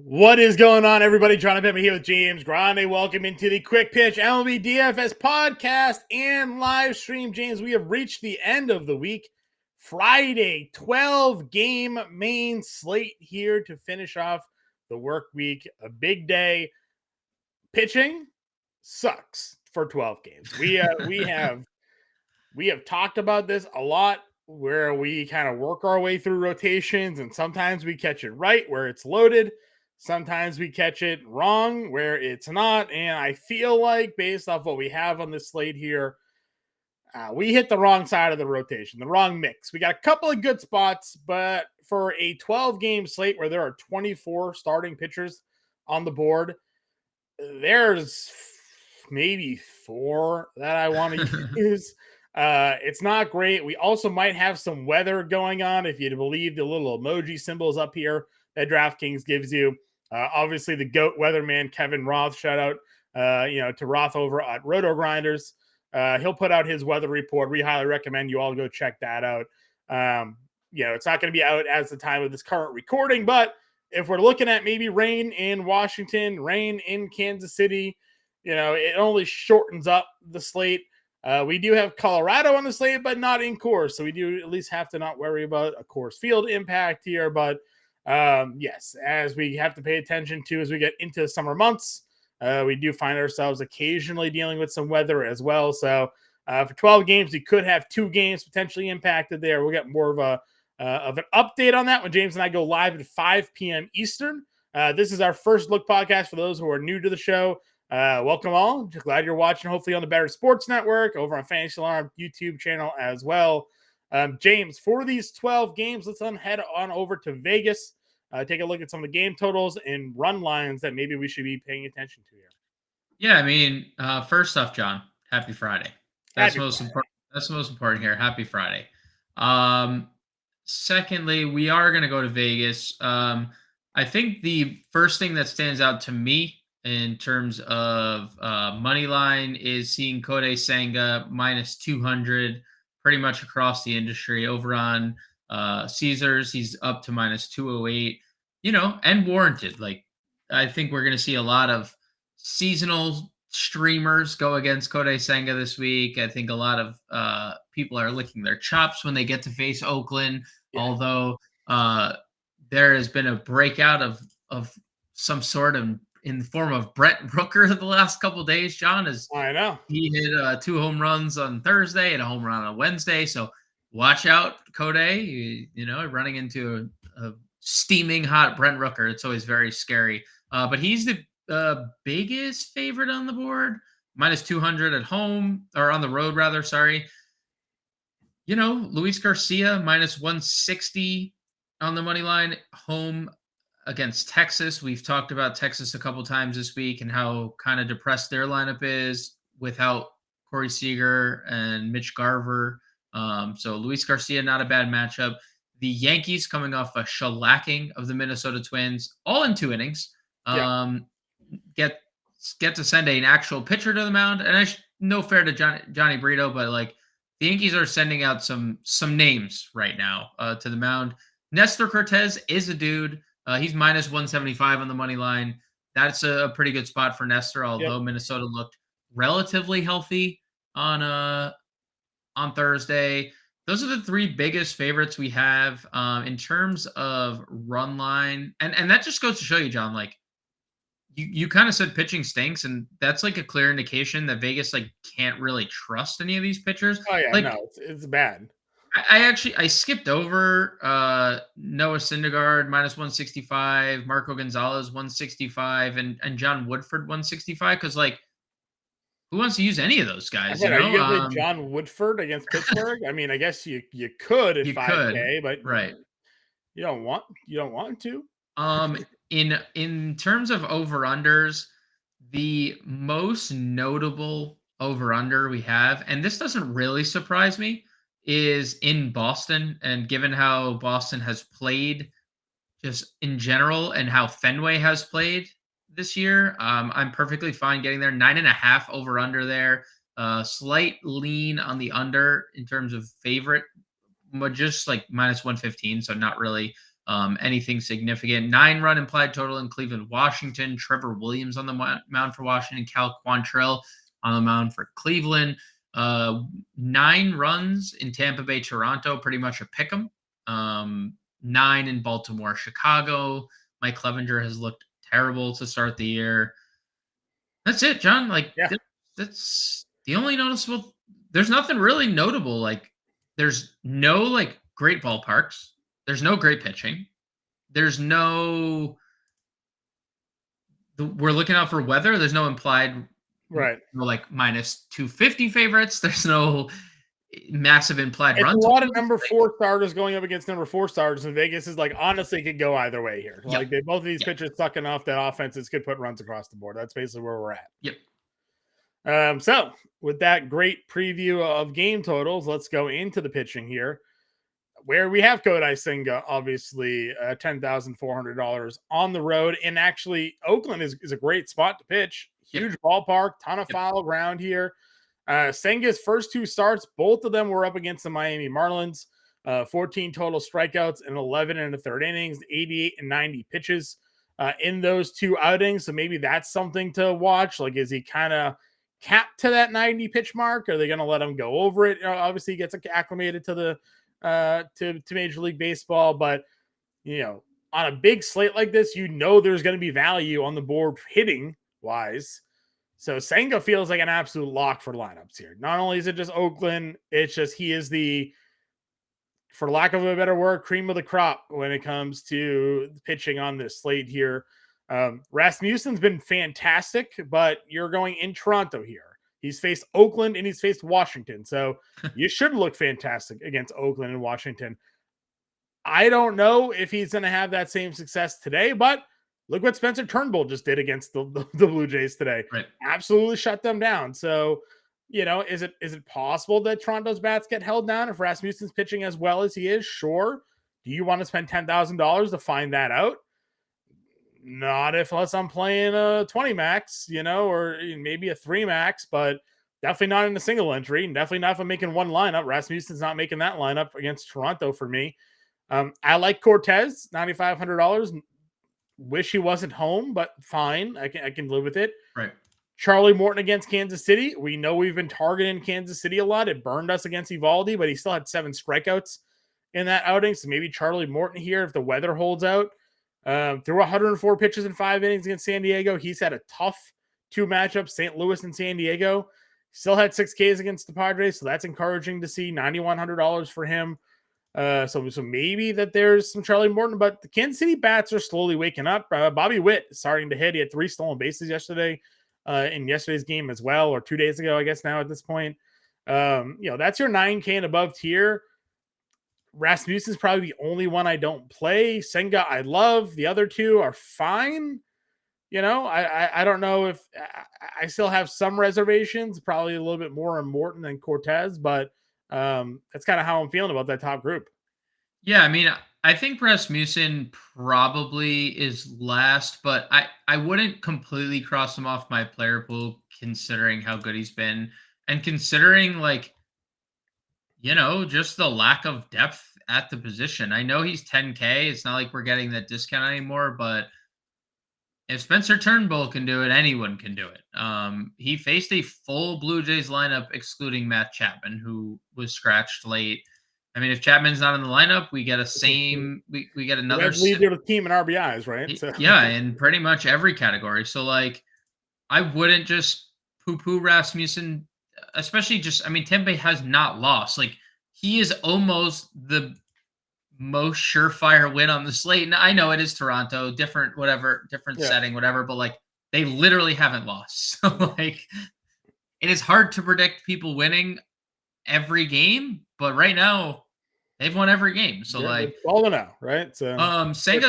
What is going on, everybody? Jon Impemba here with James Grande. Welcome into the Quick Pitch MLB DFS podcast and live stream. James, we have reached the end of the week. Friday, 12-game main slate here to finish off the work week. A big day. Pitching sucks for 12 games. We have talked about this a lot, where we kind of work our way through rotations, and sometimes we catch it right where it's loaded. Sometimes we catch it wrong where it's not. And I feel like, based off what we have on this slate here, we hit the wrong side of the rotation, the wrong mix. We got a couple of good spots, but for a 12-game slate where there are 24 starting pitchers on the board, there's maybe 4 that I want to use. It's not great. We also might have some weather going on, if you believe the little emoji symbols up here that DraftKings gives you. Obviously, the GOAT weatherman, Kevin Roth, shout out to Roth over at Roto Grinders. He'll put out his weather report. We highly recommend you all go check that out. It's not going to be out as the time of this current recording, but if we're looking at maybe rain in Washington, rain in Kansas City, it only shortens up the slate. We do have Colorado on the slate, but not in Coors, so we do at least have to not worry about a Coors Field impact here. But yes, as we have to pay attention to as we get into the summer months, we do find ourselves occasionally dealing with some weather as well. So for 12 games, we could have 2 games potentially impacted there. We'll get more of an update on that when James and I go live at 5 p.m. Eastern. This is our first look podcast for those who are new to the show. Welcome all. Just glad you're watching, hopefully on the Better Sports Network, over on Fantasy Alarm YouTube channel as well. James, for these 12 games, let's head on over to Vegas. Take a look at some of the game totals and run lines that maybe we should be paying attention to here. Yeah, I mean, first off, John, happy Friday. That's most important. That's the most important here. Happy Friday. Secondly, we are going to go to Vegas. I think the first thing that stands out to me in terms of money line is seeing Kodai Senga minus 200 pretty much across the industry. Over on Caesars, he's up to minus 208, and warranted. Like, I think we're going to see a lot of seasonal streamers go against Kodai Senga this week. I think a lot of people are licking their chops when they get to face Oakland, although there has been a breakout of some sort in the form of Brent Rooker the last couple of days. John, I know he hit 2 home runs on Thursday and a home run on Wednesday. So watch out, Kodai. Running into a steaming hot Brent Rooker. It's always very scary. But he's the biggest favorite on the board, minus 200 at home, or on the road rather. Sorry. Luis Garcia minus 160 on the money line, home against Texas. We've talked about Texas a couple times this week and how kind of depressed their lineup is without Corey Seager and Mitch Garver. So Luis Garcia, not a bad matchup. The Yankees coming off a shellacking of the Minnesota Twins, all in 2 innings. Get to send an actual pitcher to the mound, and no fair to Johnny Brito, but like the Yankees are sending out some names right now to the mound. Nestor Cortez is a dude. He's minus 175 on the money line. That's a pretty good spot for Nestor, although Minnesota looked relatively healthy on Thursday. Those are the 3 biggest favorites we have in terms of run line, and that just goes to show you, John, like. You kind of said pitching stinks, and that's like a clear indication that Vegas can't really trust any of these pitchers. Oh yeah, no, it's bad. I skipped over Noah Syndergaard minus 165, Marco Gonzalez 165, and John Woodford 165 because who wants to use any of those guys? Are you gonna play John Woodford against Pittsburgh? I mean, I guess you could at 5K, but right. You don't want to. In terms of over-unders, the most notable over-under we have, and this doesn't really surprise me, is in Boston. And given how Boston has played just in general and how Fenway has played this year, I'm perfectly fine getting there. 9.5 over-under there. Slight lean on the under in terms of favorite, but just like minus 115, so not really anything significant. 9-run implied total in Cleveland, Washington. Trevor Williams on the mound for Washington. Cal Quantrill on the mound for Cleveland. 9 runs in Tampa Bay, Toronto, pretty much a pick 'em. 9 in Baltimore, Chicago. Mike Clevenger has looked terrible to start the year. That's it, John. Like, Yeah. that's the only noticeable. There's nothing really notable. Like, there's no like great ballparks. There's no great pitching. There's no. We're looking out for weather. There's no implied, Right. no like minus 250 favorites. There's no massive implied It's a run lot of totals. number 4 starters going up against number 4 starters, and Vegas is like, honestly, could go either way here. Yep. Like, both of these Yep. pitchers suck enough that offenses could put runs across the board. That's basically where we're at. Yep. So with that great preview of game totals, let's go into the pitching here, where we have Kodai Senga, obviously $10,400 on the road. And actually, Oakland is a great spot to pitch. Huge ballpark, ton of foul ground here. Senga's first 2 starts, both of them were up against the Miami Marlins. 14 total strikeouts and 11 and a third innings, 88 and 90 pitches in those 2 outings. So maybe that's something to watch. Like, is he kind of capped to that 90 pitch mark? Are they going to let him go over it? Obviously, he gets acclimated to the to Major League Baseball, but on a big slate like this, there's going to be value on the board hitting wise. So Senga feels like an absolute lock for lineups here. Not only is it just Oakland, it's just he is the, for lack of a better word, cream of the crop when it comes to pitching on this slate here. Rasmussen's been fantastic, but you're going in Toronto here. He's faced Oakland and he's faced Washington. So you should look fantastic against Oakland and Washington. I don't know if he's going to have that same success today, but look what Spencer Turnbull just did against the Blue Jays today. Right. Absolutely shut them down. So, is it possible that Toronto's bats get held down if Rasmussen's pitching as well as he is? Sure. Do you want to spend $10,000 to find that out? Not unless I'm playing a 20 max, or maybe a 3 max, but definitely not in a single entry, and definitely not if I'm making one lineup. Rasmussen's not making that lineup against Toronto for me. I like Cortez, $9,500. Wish he wasn't home, but fine. I can live with it. Right. Charlie Morton against Kansas City. We know we've been targeting Kansas City a lot. It burned us against Evaldi, but he still had 7 strikeouts in that outing. So maybe Charlie Morton here if the weather holds out. Threw 104 pitches in 5 innings against San Diego. He's had a tough 2 matchups, St. Louis and San Diego. Still had 6 Ks against the Padres, so that's encouraging to see. $9,100 for him. So maybe that there's some Charlie Morton, but the Kansas City bats are slowly waking up. Bobby Witt starting to hit. He had 3 stolen bases yesterday in yesterday's game as well, or 2 days ago, I guess now at this point. That's your 9K and above tier. Rasmussen's probably the only one I don't play. Senga I love. The other 2 are fine. I don't know if I still have some reservations, probably a little bit more on Morton than Cortez, but that's kind of how I'm feeling about that top group. Yeah, I mean, I think Rasmussen probably is last, but I wouldn't completely cross him off my player pool considering how good he's been and considering just the lack of depth at the position. I know he's 10K. It's not like we're getting that discount anymore, but if Spencer Turnbull can do it, anyone can do it. He faced a full Blue Jays lineup, excluding Matt Chapman, who was scratched late. I mean, if Chapman's not in the lineup, we get we get another lead the team in RBIs, right? So. Yeah, in pretty much every category. So I wouldn't just poo-poo Rasmussen, especially Tempe has not lost. He is almost the most surefire win on the slate. And I know it is Toronto, different setting, whatever, but they literally haven't lost. So it is hard to predict people winning every game, but right now they've won every game. So all in now, right? So Senga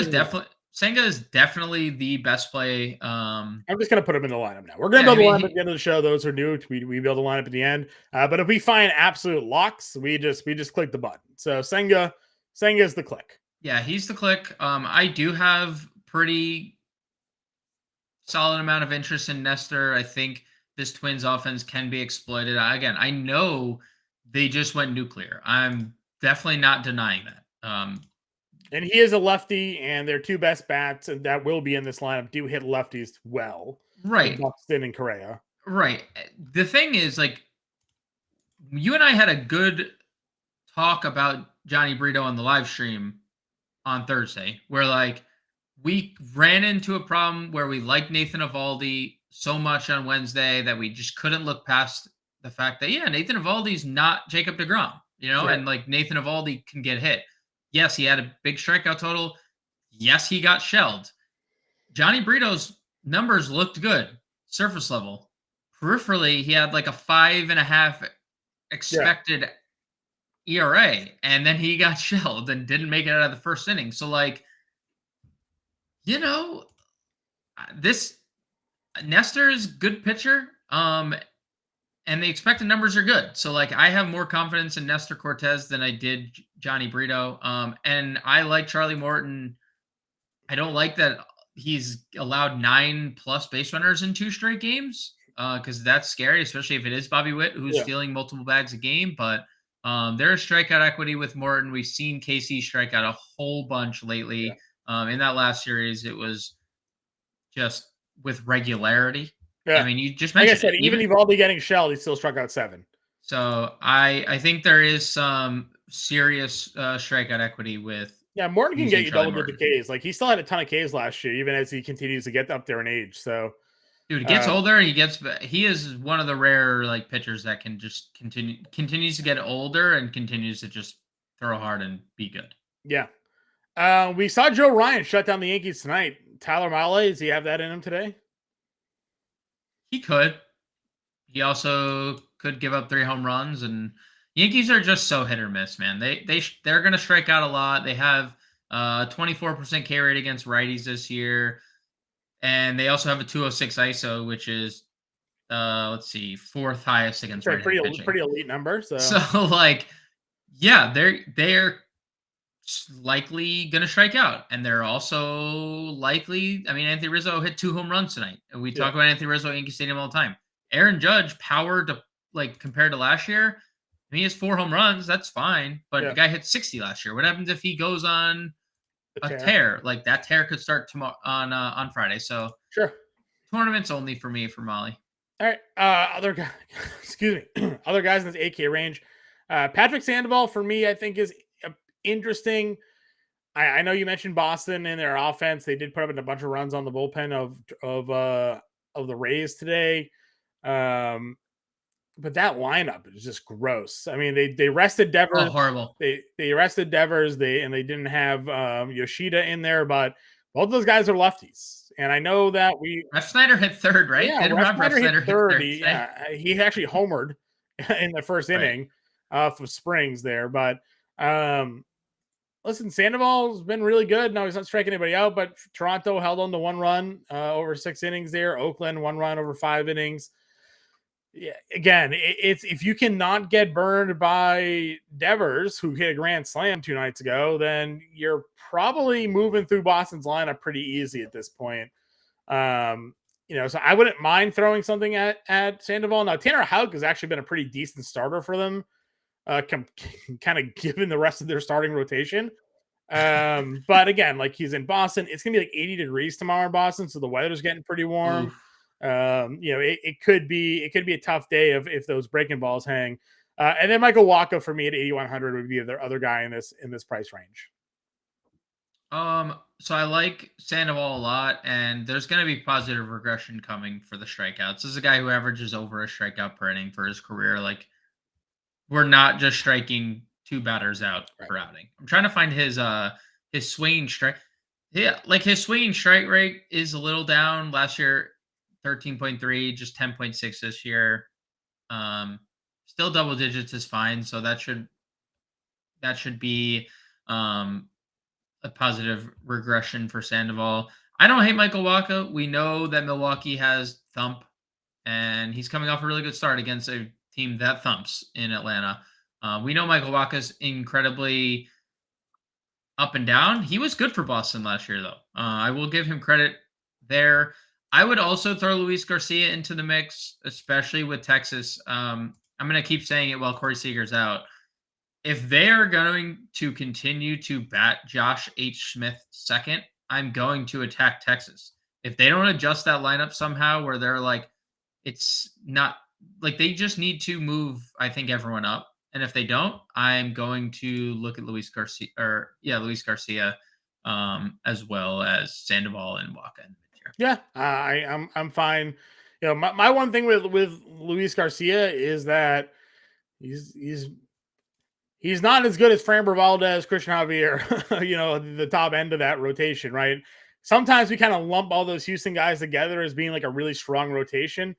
is definitely the best play. I'm just gonna put him in the lineup now. We're gonna build the lineup at the end of the show. Those are new. We build a lineup at the end. But if we find absolute locks, we just click the button. So Senga is the click. Yeah, he's the click. I do have pretty solid amount of interest in Nestor. I think this Twins offense can be exploited. Again, I know they just went nuclear. I'm definitely not denying that. And he is a lefty, and their two best bats, and that will be in this lineup, do hit lefties well. Right. Buxton and Correa. Right. The thing is, like, you and I had a good talk about Johnny Brito on the live stream on Thursday, where like we ran into a problem where we liked Nathan Eovaldi so much on Wednesday that we just couldn't look past the fact that Nathan Eovaldi's not Jacob DeGrom, Sure. and like Nathan Eovaldi can get hit. Yes, he had a big strikeout total. Yes, he got shelled. Johnny Brito's numbers looked good, surface level. Peripherally, he had like a 5.5 Yeah. expected ERA, and then he got shelled and didn't make it out of the first inning. So, like, this Nestor is good pitcher, and the expected numbers are good. So, like, I have more confidence in Nestor Cortez than I did Johnny Brito. And I like Charlie Morton. I don't like that he's allowed 9+ base runners in 2 straight games, because that's scary, especially if it is Bobby Witt who's stealing multiple bags a game. But there's strikeout equity with Morton. We've seen KC strike out a whole bunch lately. In that last series, it was just with regularity. Yeah. I mean, you just Like I mentioned said, it. even Eovaldi getting shelled, he still struck out 7. So I think there is some serious strikeout equity with Yeah, Morton can using get you Charlie double-digit Morton. Ks. Like, he still had a ton of Ks last year, even as he continues to get up there in age. So, Dude, he gets older. He is one of the rare like pitchers that can just continues to get older and continues to just throw hard and be good. yeah. We saw Joe Ryan shut down the Yankees tonight. Tyler Mahle, does he have that in him today? He could. He also could give up 3 home runs, and Yankees are just so hit or miss, man. They're going to strike out a lot. They have 24% K rate against righties this year, and they also have a 206 ISO, which is let's see, 4th highest against It's a right-handed pitching. pretty elite number. So like, yeah, they're likely going to strike out, and they're also likely. I mean, Anthony Rizzo hit 2 home runs tonight, and we talk about Anthony Rizzo at Yankee Stadium all the time. Aaron Judge power to like compared to last year. I mean, he has 4 home runs. That's fine, but the guy hit 60 last year. What happens if he goes on a tear? Like that tear could start tomorrow on Friday. So sure. Tournaments only for me for Molly. All right. Other guy, excuse me. Other guys in this 8K range. Patrick Sandoval for me, I think is interesting. I know you mentioned Boston and their offense. They did put up a bunch of runs on the bullpen of the Rays today. But that lineup is just gross. I mean, they rested Devers. Oh, horrible. They arrested Devers. They didn't have Yoshida in there, but both of those guys are lefties. And I know that Ref Snyder hit 3rd, right? Yeah, Ref Snyder hit 3rd. He actually homered in the first inning for Springs there. But listen, Sandoval's been really good. No, he's not striking anybody out, but Toronto held on to 1 run over 6 innings there. Oakland 1 run over 5 innings. Yeah, again, it's if you cannot get burned by Devers, who hit a grand slam 2 nights ago, then you're probably moving through Boston's lineup pretty easy at this point. So I wouldn't mind throwing something at Sandoval. Now, Tanner Houck has actually been a pretty decent starter for them, kind of given the rest of their starting rotation. But again, like he's in Boston, it's gonna be like 80 degrees tomorrow in Boston, so the weather's getting pretty warm. Oof. It could be a tough day if those breaking balls hang. And then Michael Wacha for me at 8,100 would be the other guy in this price range. So I like Sandoval a lot, and there's going to be positive regression coming for the strikeouts. This is a guy who averages over a strikeout per inning for his career. Like, we're not just striking 2 batters out per outing. I'm trying to find his swinging strike. Yeah, like his swinging strike rate is a little down. Last year, 13.3, just 10.6 this year. Still double digits is fine, so that should be a positive regression for Sandoval. I don't hate Michael Wacha. We know that Milwaukee has thump, and he's coming off a really good start against a team that thumps in Atlanta. We know Michael Wacha's incredibly up and down. He was good for Boston last year, though. I will give him credit there. I would also throw Luis Garcia into the mix, especially with Texas. I'm going to keep saying it while Corey Seager's out. if they are going to continue to bat Josh H. Smith second, I'm going to attack Texas. If they don't adjust that lineup somehow where they're like, it's not like they just need to move, I think, everyone up. And if they don't, I'm going to look at Luis Garcia, as well as Sandoval and Waka in the mid-tier. Yeah, I'm fine. You know, my one thing with Luis Garcia is that he's not as good as Framber Valdez, Christian Javier, you know, the top end of that rotation, right? Sometimes we kind of lump all those Houston guys together as being like a really strong rotation.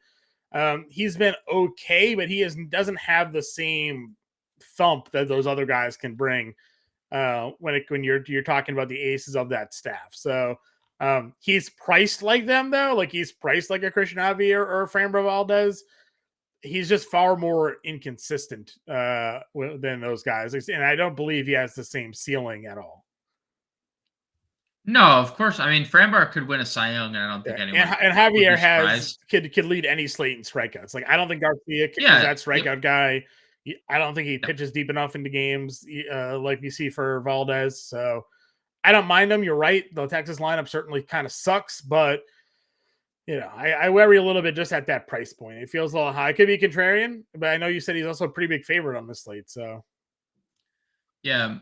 He's been okay, but doesn't have the same thump that those other guys can bring when you're talking about the aces of that staff. So he's priced like them though, like he's priced like a Christian Javier or a Framber Valdez. He's just far more inconsistent than those guys, and I don't believe he has the same ceiling at all. No, of course. I mean, Framber could win a Cy Young, and I don't think anyone And would Javier be surprised. could lead any slate in strikeouts. Like I don't think Garcia is Yeah. that strikeout Yep. guy. I don't think he Yep. pitches deep enough into games like you see for Valdez. So I don't mind him. You're right. The Texas lineup certainly kind of sucks, but you know, I worry a little bit just at that price point. It feels a little high. Could be contrarian, but I know you said he's also a pretty big favorite on this slate. So Yeah.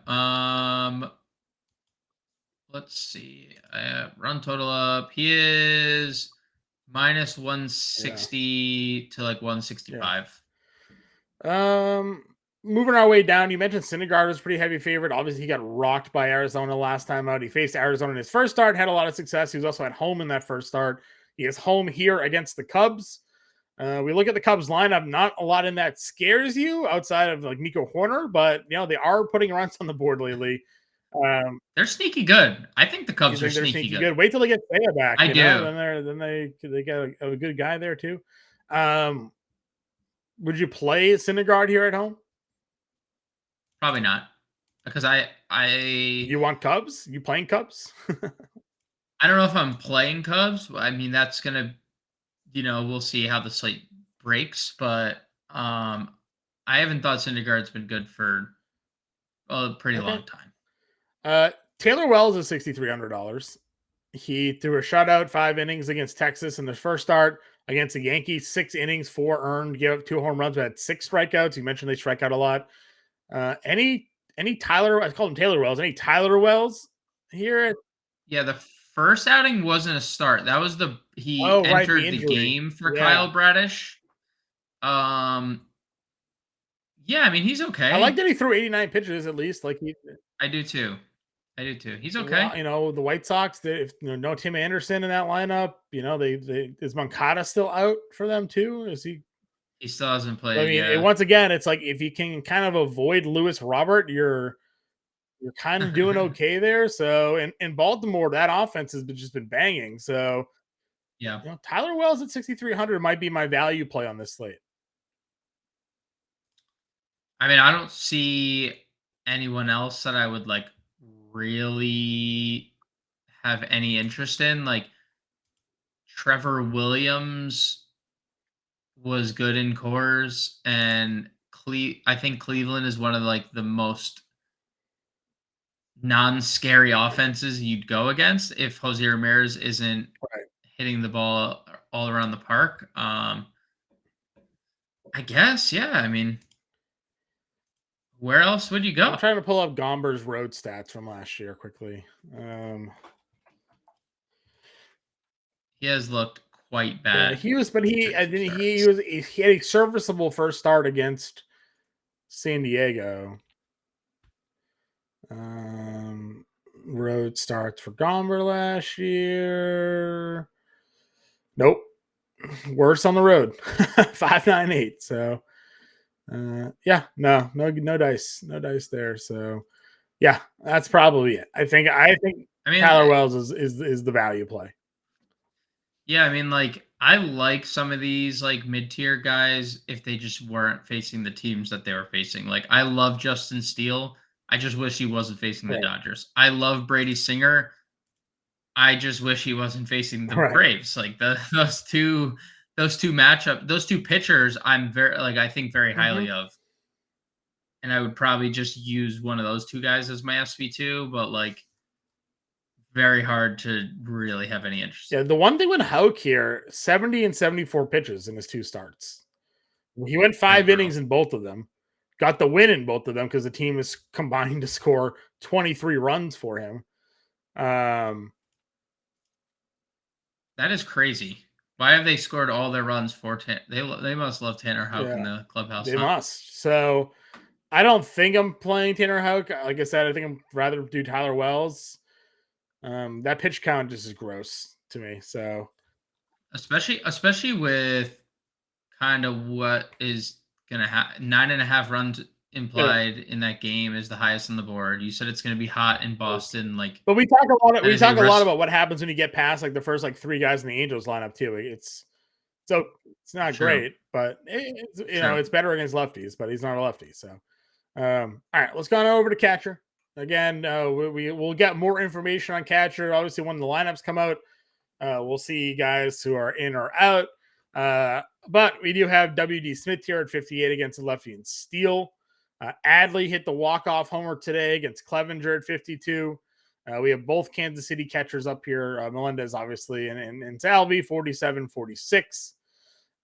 Let's see. Run total up. He is minus 160 to like 165. Moving our way down, you mentioned Syndergaard was pretty heavy favorite. Obviously, he got rocked by Arizona last time out. He faced Arizona in his first start, had a lot of success. He was also at home in that first start. He is home here against the Cubs. We look at the Cubs lineup, not a lot in that scares you outside of like Nico Horner, but you know, they are putting runs on the board lately. They're sneaky good. I think the You Cubs are think they're sneaky sneaky good. good? Wait till they get Saya back. I You do. know, then they got a good guy there too. Would you play Syndergaard here at home? Probably not, because You want Cubs? You playing Cubs? I don't know if I'm playing Cubs. I mean, that's gonna, we'll see how the slate breaks, but I haven't thought Syndergaard's been good for a pretty long time. Taylor Wells is $6,300. He threw a shutout 5 innings against Texas in the first start against the Yankees. 6 innings, 4 earned, gave up 2 home runs, but had 6 strikeouts. You mentioned they strike out a lot. Any Tyler? I called him Taylor Wells. Any Tyler Wells here? Yeah, the first outing wasn't a start. That was he entered the game for Kyle Bradish. Yeah, I mean, he's okay. I like that he threw 89 pitches at least. I do too. He's okay. You know, the White Sox, if no Tim Anderson in that lineup, you know, is Moncada still out for them too? Is he? He still hasn't played. I mean, once again, it's like if you can kind of avoid Lewis Robert, you're kind of doing okay there. So in Baltimore, that offense has just been banging. So yeah, you know, Tyler Wells at 6,300 might be my value play on this slate. I mean, I don't see anyone else that I would like really have any interest in. Like Trevor Williams was good in Coors, and I think Cleveland is one of like the most non-scary offenses you'd go against if Jose Ramirez isn't hitting the ball all around the park. I guess, yeah. I mean, where else would you go? I'm trying to pull up Gomber's road stats from last year quickly. He has looked quite bad. Yeah, he had a serviceable first start against San Diego. Road starts for Gomber last year. Nope. Worse on the road. 598. So yeah, no dice. No dice there. So yeah, that's probably it. I think Tyler Wells is the value play. Yeah, I mean, like I like some of these like mid-tier guys if they just weren't facing the teams that they were facing. Like I love Justin Steele. I just wish he wasn't facing the Dodgers. I love Brady Singer. I just wish he wasn't facing the Braves. Like those two pitchers, I'm I think very highly of. and I would probably just use one of those two guys as my SP2, but like very hard to really have any interest Yeah, in. the one thing with Hauk here, 70 and 74 pitches in his 2 starts. He went Pretty 5 brutal. innings in both of them. Got the win in both of them because the team is combined to score 23 runs for him. That is crazy. Why have they scored all their runs for They must love Tanner Houck in Yeah, the clubhouse, they huh? must. So I don't think I'm playing Tanner Hauk. Like I said, I think I'm rather do Tyler Wells. That pitch count just is gross to me. So Especially with kind of what is gonna happen. 9.5 runs yeah, implied in that game is the highest on the board. You said it's gonna be hot in Boston. Like but that we is a talk a lot risk. about what happens when you get past like the first like 3 guys in the Angels lineup too. So it's not True. great, but it's True. it's better against lefties. But he's not a lefty, so all right, let's go on over to catcher. Again, we'll get more information on catcher. Obviously, when the lineups come out, we'll see guys who are in or out. But we do have WD Smith here at 58 against the lefty and Steele. Adley hit the walk-off homer today against Clevenger at 52. We have both Kansas City catchers up here. Melendez, obviously, and Salvi, 47, 46.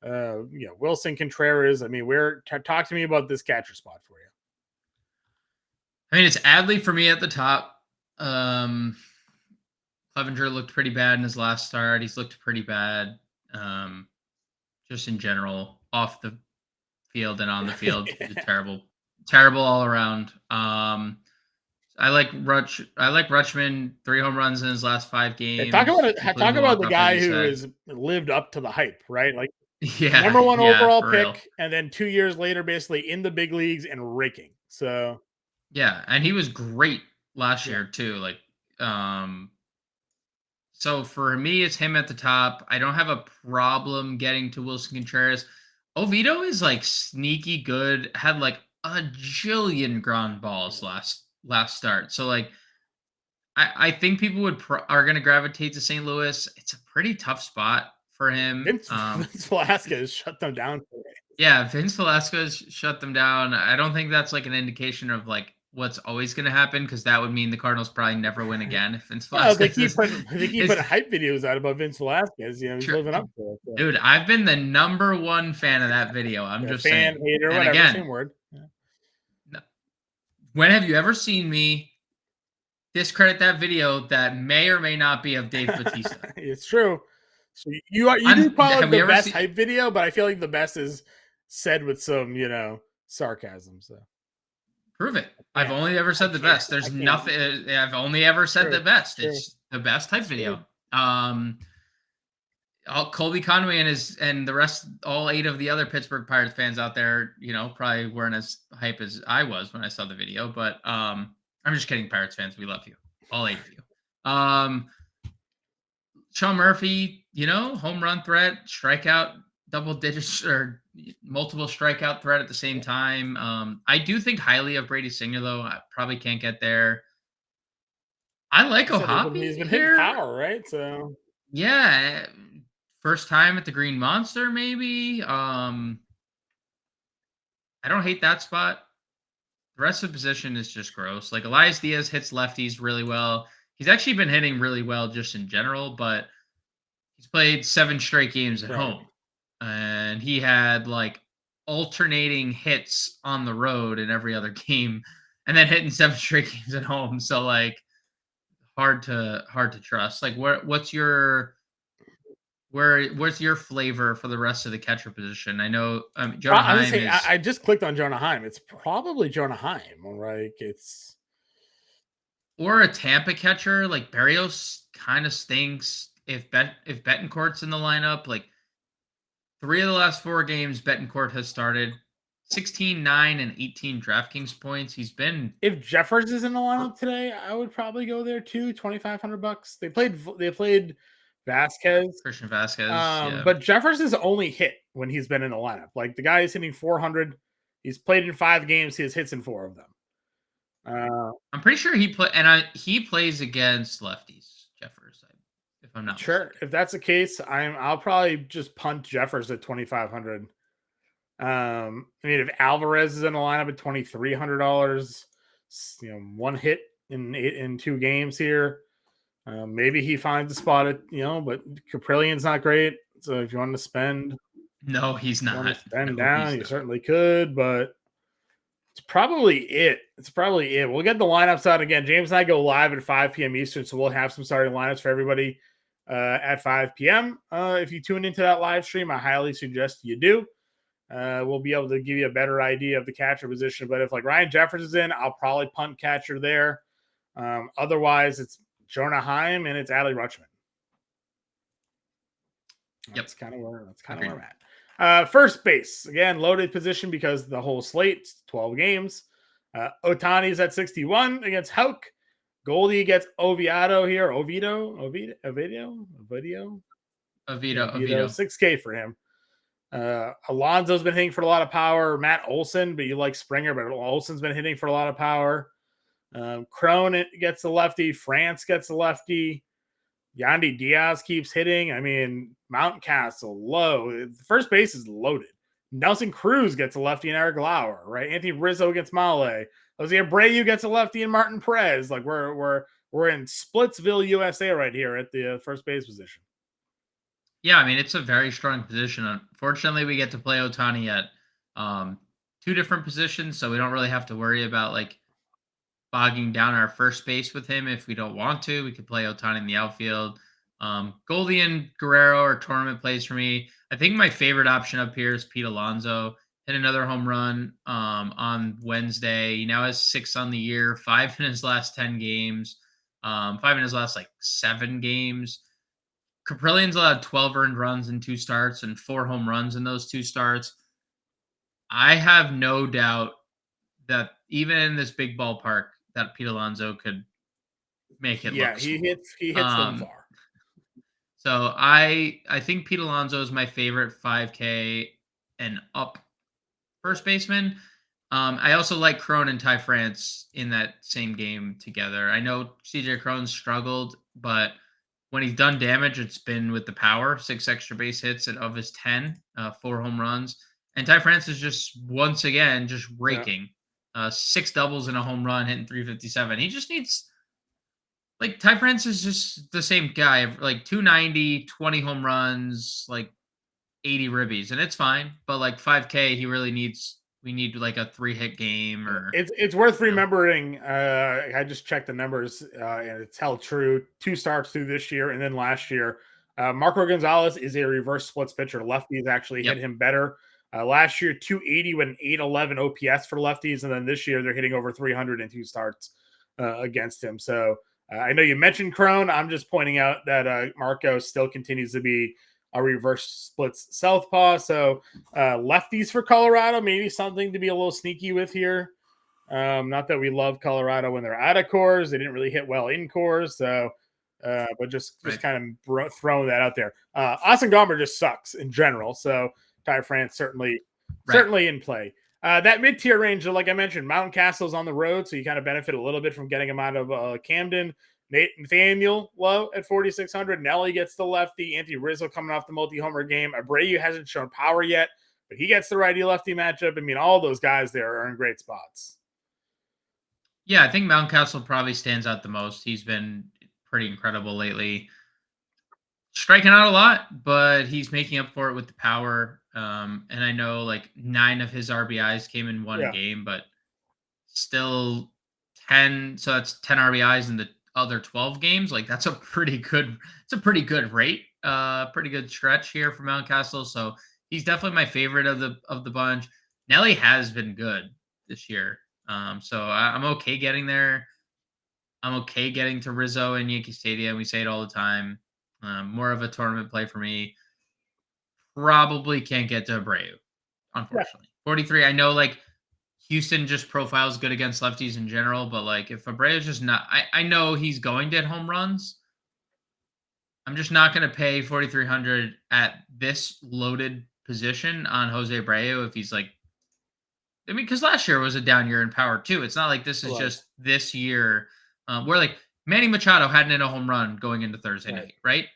Wilson Contreras. I mean, talk to me about this catcher spot for you. I mean, it's Adley for me at the top. Clevenger looked pretty bad in his last start. He's looked pretty bad, just in general, off the field and on the field. He's a terrible all around. I like Rutschman. 3 home runs in his last 5 games, including Talk the about the walk off, as guy you who said. has lived up to the hype, right? Like Yeah, number one yeah, overall for real. pick, and then 2 years later, basically in the big leagues and raking. So Yeah, and he was great last yeah, year too. Like, so for me, it's him at the top. I don't have a problem getting to Wilson Contreras. Oviedo is like sneaky good. Had like a jillion ground balls last start. So like, I think people are going to gravitate to St. Louis. It's a pretty tough spot for him. Vince Velasquez shut them down today. Yeah, Vince Velasquez shut them down. I don't think that's like an indication of like what's always going to happen, because that would mean the Cardinals probably never win again if Vince Well, Velasquez they keep is putting hype videos out about Vince Velasquez. He's true. living up to it. So. Dude, I've been the number one fan of that video. I'm Yeah, just fan, saying. hater, And whatever, again, same word. Yeah. when have you ever seen me discredit that video that may or may not be of Dave Bautista? It's true. So you do call it Have the we ever best seen? hype video, but I feel like the best is said with some sarcasm. So Prove it. I've yeah, only ever I said the can't. best. There's I can't. nothing. I've only ever said True. the best. True. It's the best type It's true. video. Colby Conway and the rest, all 8 of the other Pittsburgh Pirates fans out there, probably weren't as hype as I was when I saw the video. But I'm just kidding, Pirates fans. We love you, all 8 of you. Sean Murphy, home run threat, strikeout, double digits or multiple strikeout threat at the same time. I do think highly of Brady Singer, though. I probably can't get there. I like Like I said, Ohapi he's been hitting here. power, right? So Yeah, first time at the Green Monster, maybe. I don't hate that spot. The rest of the position is just gross. Like Elias Diaz hits lefties really well. He's actually been hitting really well just in general, but he's played 7 straight games at right. home. And he had like alternating hits on the road in every other game, and then hitting 7 straight games at home. So like hard to trust. Like what's your flavor for the rest of the catcher position? I know Jonah I was Heim say is I just clicked on Jonah Heim. It's probably Jonah Heim, right? It's or a Tampa catcher. Like Barrios kind of stinks. If Betancourt's in the lineup, like 3 of the last 4 games Betancourt has started, 16, 9, and 18 DraftKings points. He's been if Jeffers is in the lineup today, I would probably go there too. $2,500. They played Vasquez. Christian Vasquez. Yeah. But Jeffers has only hit when he's been in the lineup. Like the guy is hitting 400. He's played in 5 games. He has hits in 4 of them. I'm pretty sure he plays against lefties, Jeffers, if I'm not Sure. mistaken. If that's the case, I'll probably just punt Jeffers at 2,500. I mean, if Alvarez is in the lineup at $2,300, one hit in 2 games here, maybe he finds a spot at but Caprillian's not great. So if you want to spend, No, he's not. No, down, he's you not. certainly could, but it's probably it. We'll get the lineups out again. James and I go live at 5 p.m. Eastern, so we'll have some starting lineups for everybody at 5 p.m. If you tune into that live stream, I highly suggest you do. We'll be able to give you a better idea of the catcher position. But if like Ryan Jefferson's in, I'll probably punt catcher there. Otherwise, it's Jonah Heim and it's Adley Rutschman. That's kind of where I'm at. First base, again, loaded position because the whole slate, 12 games. Ohtani's at 61 against Houck. Goldie gets Oviedo here. Oviedo. 6K for him. Alonso's been hitting for a lot of power. Matt Olson, but you like Springer, but Olson's been hitting for a lot of power. Crone gets the lefty. France gets the lefty. Yandy Diaz keeps hitting. I mean, Mountcastle, low. The first base is loaded. Nelson Cruz gets a lefty and Eric Lauer, right? Anthony Rizzo gets Male. Jose Abreu gets a lefty and Martin Perez. Like we're in Splitsville, USA right here at the first base position. Yeah, I mean, it's a very strong position. Unfortunately, we get to play Ohtani at 2 different positions, so we don't really have to worry about like bogging down our first base with him if we don't want to. We could play Ohtani in the outfield. Goldie and Guerrero are tournament plays for me. I think my favorite option up here is Pete Alonso. Hit another home run on Wednesday. He now has 6 on the year, 5 in his last 10 games, 5 in his last like 7 games. Caprillian's allowed 12 earned runs in 2 starts and 4 home runs in those 2 starts. I have no doubt that even in this big ballpark, that Pete Alonso could make it look he smooth. hits them far. So I think Pete Alonso is my favorite 5K and up first baseman. I also like Crone and Ty France in that same game together. I know CJ Crone struggled, but when he's done damage, it's been with the power. 6 extra base hits of his 10, 4 home runs. And Ty France is just once again just raking. 6 doubles and a home run, hitting 357. He just needs like Ty France is just the same guy, like 290, 20 home runs, like 80 ribbies, and it's fine. But like 5K, he really needs. We need like a 3-hit game, or it's worth remembering. I just checked the numbers, and it's held true. 2 starts through this year, and then last year, Marco Gonzalez is a reverse splits pitcher. Lefties actually hit him better. Last year, 280 with an 811 OPS for lefties, and then this year they're hitting over 300 in 2 starts against him. So I know you mentioned Crone. I'm just pointing out that Marco still continues to be a reverse splits southpaw. So lefties for Colorado, maybe something to be a little sneaky with here. Not that we love Colorado when they're out of cores. They didn't really hit well in cores. So, but just kind of throwing that out there. Austin Gomber just sucks in general. So Ty France certainly in play. That mid-tier range, like I mentioned, Mountcastle's on the road, so you kind of benefit a little bit from getting him out of Camden. Nathaniel low at 4,600. Nelly gets the lefty. Anthony Rizzo coming off the multi-homer game. Abreu hasn't shown power yet, but he gets the righty-lefty matchup. I mean, all those guys there are in great spots. Yeah, I think Mountcastle probably stands out the most. He's been pretty incredible lately. Striking out a lot, but he's making up for it with the power. And I know like 9 of his RBIs came in one game, but still 10. So that's 10 RBIs in the other 12 games. Like that's a pretty good rate. Pretty good stretch here for Mountcastle. So he's definitely my favorite of the bunch. Nelly has been good this year. So I'm okay getting there. I'm okay getting to Rizzo and Yankee Stadium. We say it all the time. More of a tournament play for me. Probably can't get to Abreu, unfortunately. 43. I know like Houston just profiles good against lefties in general, but like if Abreu's just not, I know he's going to hit home runs. I'm just not going to pay 4,300 at this loaded position on Jose Abreu if he's like, I mean, because last year was a down year in power too. It's not like this is just this year where like Manny Machado hadn't hit a home run going into Thursday night, right?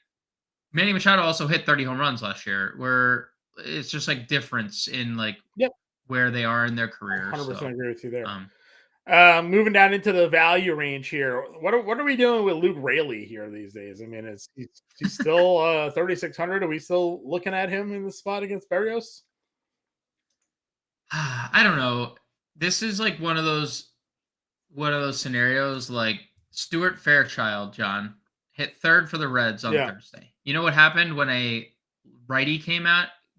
Manny Machado also hit 30 home runs last year. Where it's just like difference in like Yep. where they are in their career. 100% So, agree with you there. um, Moving down into the value range here. What are we doing with Luke Raley here these days? I mean, he's still 3,600. Are we still looking at him in the spot against Berrios? I don't know. This is like one of those scenarios like Stuart Fairchild, John, hit third for the Reds on Yeah. Thursday. You know what happened when a righty Took him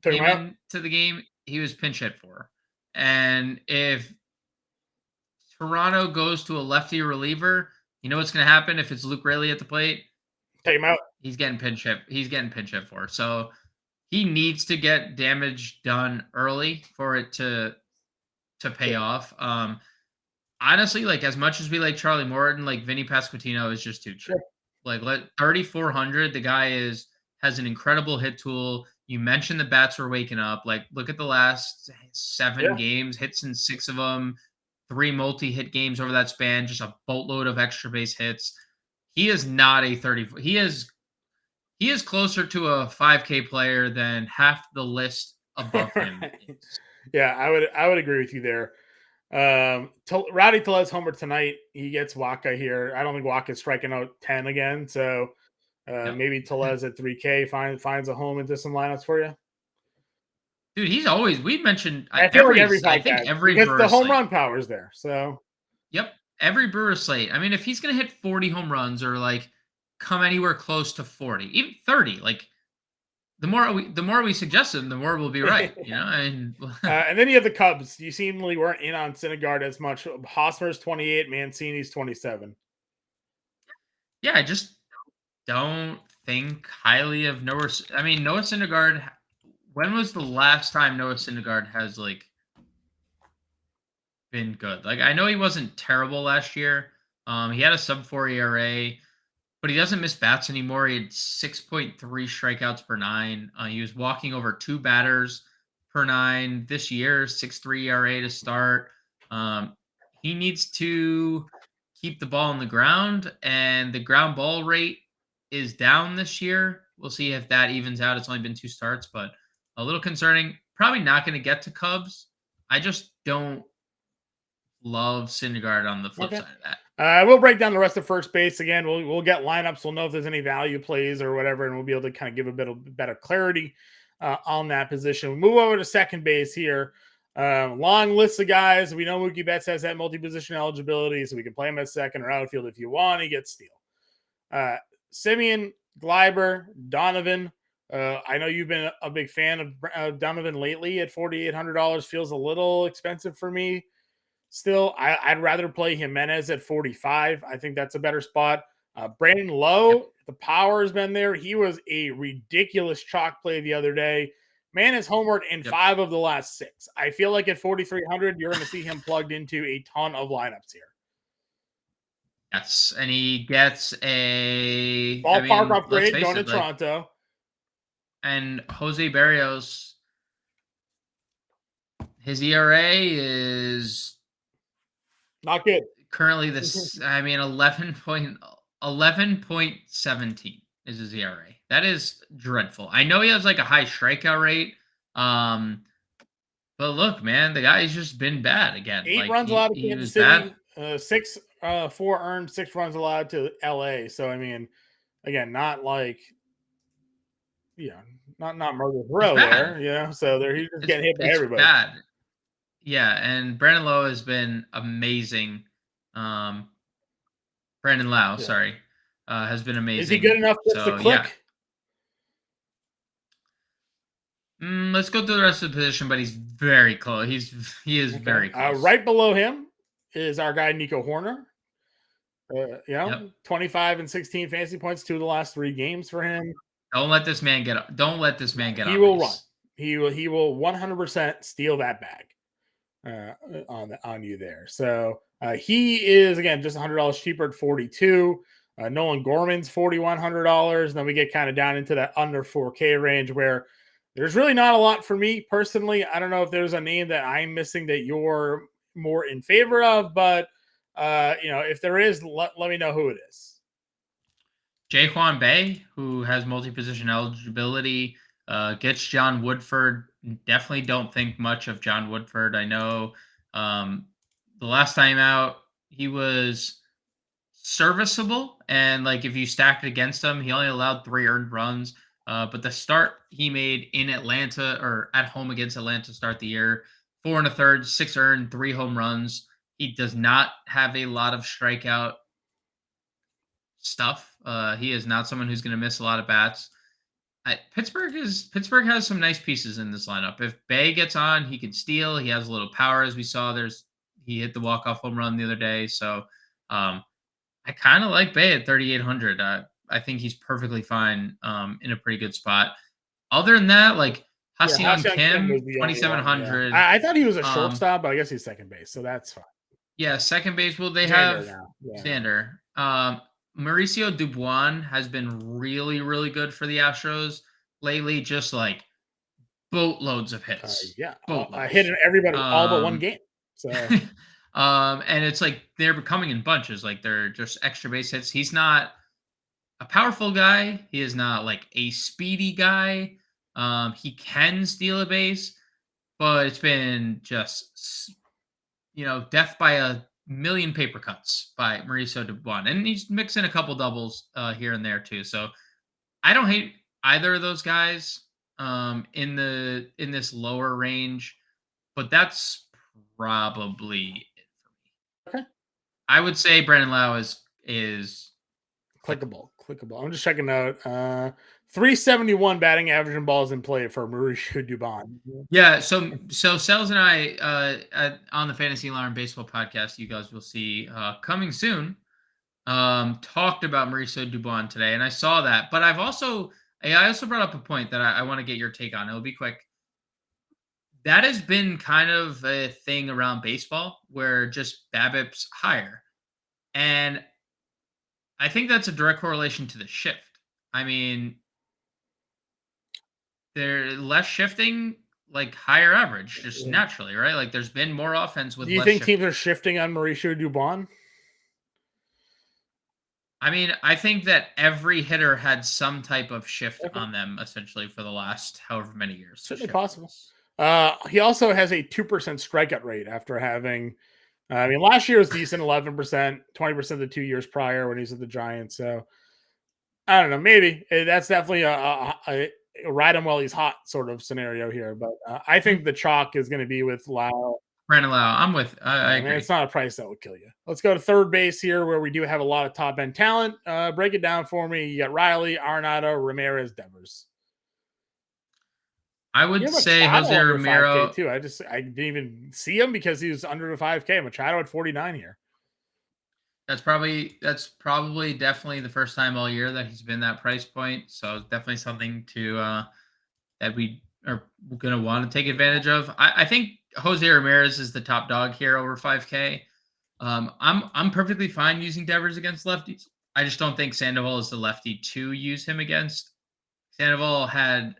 came out. into the game? He was pinch hit for. And if Toronto goes to a lefty reliever, you know what's going to happen if it's Luke Raley at the plate? Take him out. He's getting pinch hit. He's getting pinch hit for. So he needs to get damage done early for it to pay Sure. off. Honestly, like as much as we like Charlie Morton, like Vinny Pasquantino is just too good. Sure. Like let 3,400. The guy has an incredible hit tool. You mentioned the bats were waking up. Like look at the last 7 Yeah. games, hits in 6 of them, 3 multi-hit games over that span, just a boatload of extra base hits. He is not a 30. He is closer to a 5K player than half the list above him Right. is. Yeah, I would agree with you there. Rowdy Tellez homer tonight. He gets Waka here. I don't think Waka's striking out 10 again. So Yep. maybe Tellez at 3K finds a home into some lineups for you. Dude, he's always we mentioned I feel like every I think podcast every because the Brewer home slate. run power is there. So Yep. Every Brewer slate. I mean, if he's gonna hit 40 home runs or like come anywhere close to 40, even 30, like the more we suggest him, the more we'll be right. You know, I mean and then you have the Cubs. You seemingly weren't in on Syndergaard as much. Hosmer's 28, Mancini's 27. yeah, I just don't think highly of Noah. I mean, Noah Syndergaard. When was the last time Noah Syndergaard has like been good? Like I know he wasn't terrible last year. He had a sub 4 ERA, but he doesn't miss bats anymore. He had 6.3 strikeouts per 9. He was walking over 2 batters per 9 this year. 6.3 ERA to start. Um, he needs to keep the ball on the ground, and the ground ball rate is down this year. We'll see if that evens out. It's only been 2 starts, but a little concerning. Probably not going to get to Cubs. I just don't love Syndergaard on the flip Okay. side of that. We'll break down the rest of first base again. We'll get lineups. We'll know if there's any value plays or whatever, and we'll be able to kind of give a bit of better clarity on that position. We move over to second base here. Long list of guys. We know Mookie Betts has that multi-position eligibility, so we can play him at second or outfield if you want. He gets steal. Simeon, Gleiber, Donovan. I know you've been a big fan of Donovan lately at $4,800. Feels a little expensive for me. Still, I'd rather play Jimenez at 45. I think that's a better spot. Brandon Lowe, Yep. the power has been there. He was a ridiculous chalk play the other day. Man is homered in Yep. 5 of the last 6. I feel like at 4,300, you're going to see him plugged into a ton of lineups here. Yes, and he gets Ballpark let's upgrade face going to it, like, Toronto. and Jose Barrios, his ERA is Not good. currently this. I mean, 11.17 is his ERA. That is dreadful. I know he has like a high strikeout rate, but look, man, the guy's just been bad again. 8 Like runs he allowed to he Kansas was bad. City, 4 earned, 6 runs allowed to LA. So I mean, again, not like not murder It's row bad. there, so there he's just It's getting hit by it's everybody. bad. Yeah, and Brandon Lowe has been amazing. Um, Brandon Lau, Yeah. sorry, has been Is he good amazing. enough just to So yeah, click? let's go through the rest of the position. But he's very close. He is Okay. very close. Right below him is our guy Nico Horner. Yep. 25 and 16 fantasy points, 2 of the last 3 games for him. Don't let this man get. Don't let this man get He on will run. base. He will 100% steal that bag on you there. So he is again just $100 cheaper at 42. Nolan Gorman's $4,100. Then we get kind of down into that under 4K range where there's really not a lot for me personally. I don't know if there's a name that I'm missing that you're more in favor of, but if there is, let me know who it is. Jaquan Bay, who has multi-position eligibility, gets John Woodford definitely don't think much of John Woodford. I know the last time out he was serviceable, and like if you stacked it against him, he only allowed 3 earned runs. But the start he made in Atlanta or at home against Atlanta to start the year, 4 1/3, 6 earned, 3 home runs. He does not have a lot of strikeout stuff. He is not someone who's going to miss a lot of bats. Pittsburgh has some nice pieces in this lineup. If Bay gets on, he can steal. He has a little power, as we saw. He hit the walk off home run the other day. So um, I kind of like Bay at 3,800. I think he's perfectly fine in a pretty good spot. Other than that, like Yeah, Ha-Seong Ha-Seong Kim Kim, was the only one. Yeah. 2,700. I thought he was a Um, shortstop, but I guess he's second base, so that's fine. yeah, second base. Well, they Xander have now. Yeah. Xander. Mauricio Dubuon has been really, really good for the Astros lately. Just like boatloads of hits. Yeah. I Boatloads. hit everybody all but one Um, game. So and it's like they're coming in bunches. Like they're just extra base hits. He's not a powerful guy. He is not like a speedy guy. He can steal a base, but it's been just death by a million paper cuts by Mauricio Dubuon, and he's mixing a couple doubles here and there too. So I don't hate either of those guys in this lower range, but that's probably it for me. okay. I would say Brandon Lau is Clickable. I'm just checking out 371 batting average and balls in play for Mauricio Dubon. yeah. So Sells and I on the Fantasy Alarm Baseball podcast, you guys will see coming soon. Talked about Mauricio Dubon today, and I saw that. But I also brought up a point that I want to get your take on. It'll be quick. That has been kind of a thing around baseball where just BABIP's higher, and I think that's a direct correlation to the shift. I mean, they're less shifting, like higher average, just naturally, right? Like there's been more offense with. Do you less think shifting. teams are shifting on Mauricio Dubon? I mean, I think that every hitter had some type of shift on them essentially for the last however many years. Certainly possible. He also has a 2% strikeout rate after having. I mean, last year was decent, 11%, 20% the 2 years prior when he was at the Giants. So I don't know, maybe that's definitely a ride him while he's hot sort of scenario here. But I think the chalk is going to be with Lau. Brandon Lau, I'm with. I agree. Mean, it's not a price that will kill you. Let's go to third base here, where we do have a lot of top end talent. Break it down for me. You got Riley, Arenado, Ramirez, Devers. I would say Jose Ramiro too. I didn't even see him because he was under the 5K. Machado at 49 here. That's probably definitely the first time all year that he's been that price point. So definitely something to that we are going to want to take advantage of. I think Jose Ramirez is the top dog here over 5K. I'm perfectly fine using Devers against lefties. I just don't think Sandoval is the lefty to use him against. Sandoval had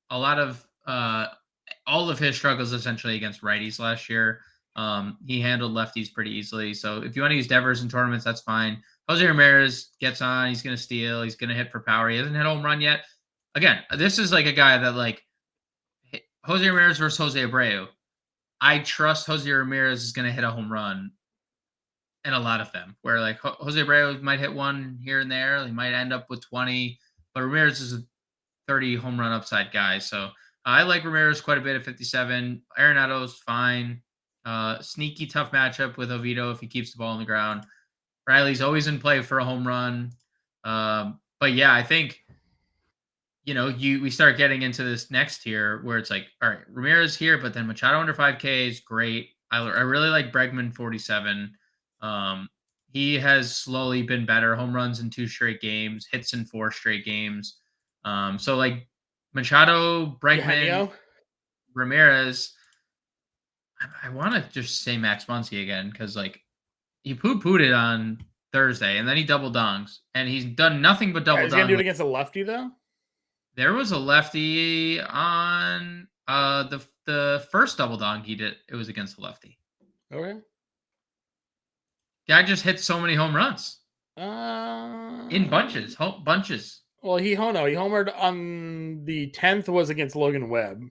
a lot of all of his struggles essentially against righties last year. He handled lefties pretty easily. So if you want to use Devers in tournaments, that's fine. Jose Ramirez gets on. He's going to steal. He's going to hit for power. He hasn't hit a home run yet. Again, this is like a guy that like Jose Ramirez versus Jose Abreu. I trust Jose Ramirez is going to hit a home run in a lot of them, where like Jose Abreu might hit one here and there. He might end up with 20, but Ramirez is a 30 home run upside guy. So I like Ramirez quite a bit at 57. Arenado's fine. Sneaky tough matchup with Oviedo if he keeps the ball on the ground. Riley's always in play for a home run. But yeah, I think we start getting into this next tier where it's like, all right, Ramirez here, but then Machado under 5K is great. I really like Bregman 47. He has slowly been better. Home runs in 2 straight games, hits in 4 straight games. So like Machado, Bregman, Ramirez. I want to just say Max Muncy again because like he poo-pooed it on Thursday and then he double dongs and he's done nothing but double dongs. He's gonna do it against a lefty though. There was a lefty on the first double dong he did. It was against a lefty. Okay. Guy just hit so many home runs. In bunches. Well, he homered on the 10th was against Logan Webb.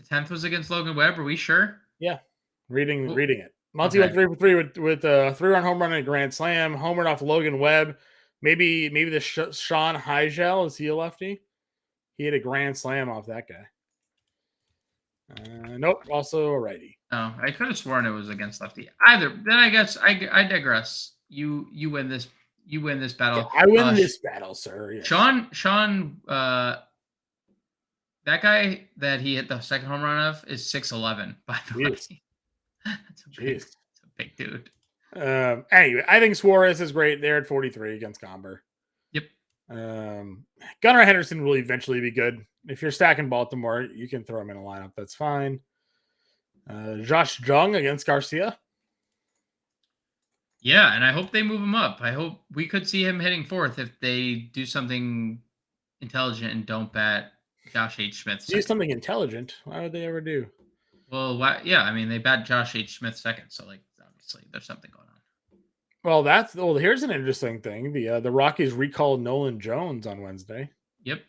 The 10th was against Logan Webb. Are we sure? Yeah, reading it. Muncy Okay. went 3 for 3 with a 3-run home run and a grand slam. Homered off Logan Webb. Maybe the Sean Hygel, is he a lefty? He had a grand slam off that guy. Nope, also a righty. No, I could have sworn it was against lefty. Either then, I guess I digress. You win this. You win this battle. Yeah, I win this battle, sir. Yes. Sean, that guy that he hit the second home run of is 6'11", by the way. That's a big dude. Anyway, I think Suarez is great there at 43 against Gomber. Yep. Gunnar Henderson will eventually be good. If you're stacking Baltimore, you can throw him in a lineup. That's fine. Josh Jung against Garcia. Yeah, and I hope they move him up. I hope we could see him hitting fourth if they do something intelligent and don't bat Josh H. Smith second. Do something intelligent. Why would they ever do? Well, yeah, I mean, they bat Josh H. Smith second, so like obviously there's something going on. Well, here's an interesting thing. The Rockies recalled Nolan Jones on Wednesday. Yep.